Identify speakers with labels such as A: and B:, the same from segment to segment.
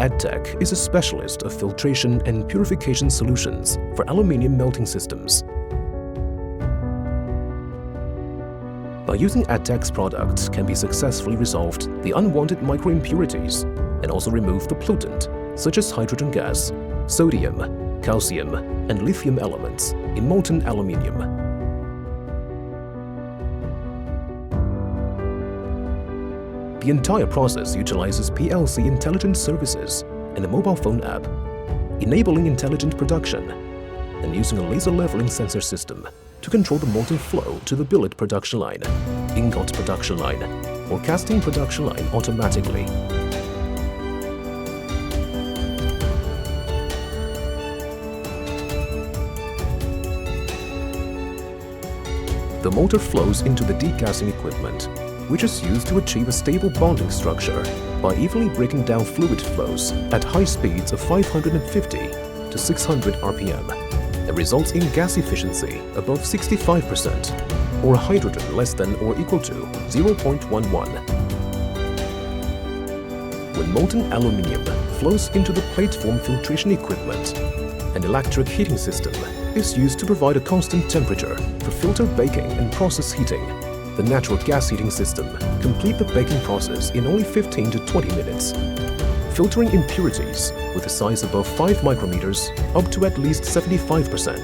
A: AdTech is a specialist of filtration and purification solutions for aluminium melting systems. By using AdTech's products can be successfully resolved the unwanted microimpurities and also remove the pollutant such as hydrogen gas, sodium, calcium, and lithium elements in molten aluminium. The entire process utilizes PLC intelligent services and a mobile phone app, enabling intelligent production and using a laser leveling sensor system to control the molten flow to the billet production line, ingot production line, or casting production line automatically. The motor flows into the degassing equipment, which is used to achieve a stable bonding structure by evenly breaking down fluid flows at high speeds of 550 to 600 RPM. It results in gas efficiency above 65% or hydrogen less than or equal to 0.11. When molten aluminium flows into the plateform filtration equipment, an electric heating system is used to provide a constant temperature for filter baking and process heating. The natural gas heating system complete the baking process in only 15 to 20 minutes, filtering impurities with a size above 5 micrometers up to at least 75%.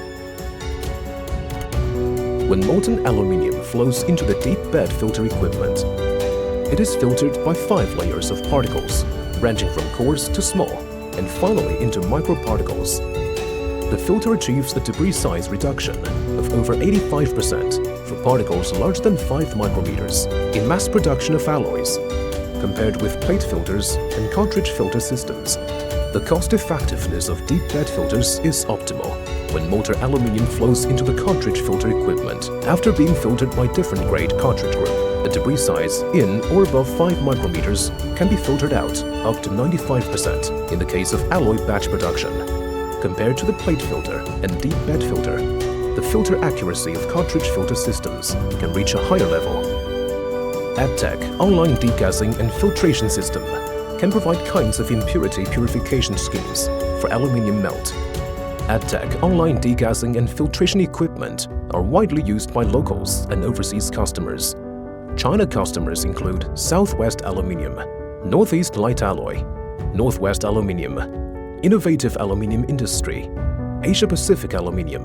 A: When molten aluminium flows into the deep bed filter equipment, it is filtered by 5 layers of particles, ranging from coarse to small, and finally into microparticles. The filter achieves a debris size reduction of over 85% for particles larger than 5 micrometers in mass production of alloys, compared with plate filters and cartridge filter systems. The cost-effectiveness of deep bed filters is optimal when molten aluminium flows into the cartridge filter equipment after being filtered by different grade cartridge group. A debris size in or above 5 micrometers can be filtered out up to 95% in the case of alloy batch production. Compared to the plate filter and deep bed filter, the filter accuracy of cartridge filter systems can reach a higher level. AdTech online degassing and filtration system can provide kinds of impurity purification schemes for aluminium melt. AdTech online degassing and filtration equipment are widely used by locals and overseas customers. China customers include Southwest Aluminium, Northeast Light Alloy, Northwest Aluminium, Innovative Aluminium Industry, Asia Pacific Aluminium.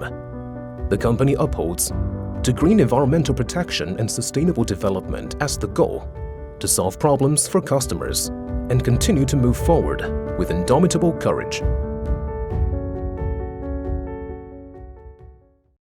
A: The company upholds to green environmental protection and sustainable development as the goal, to solve problems for customers and continue to move forward with indomitable courage.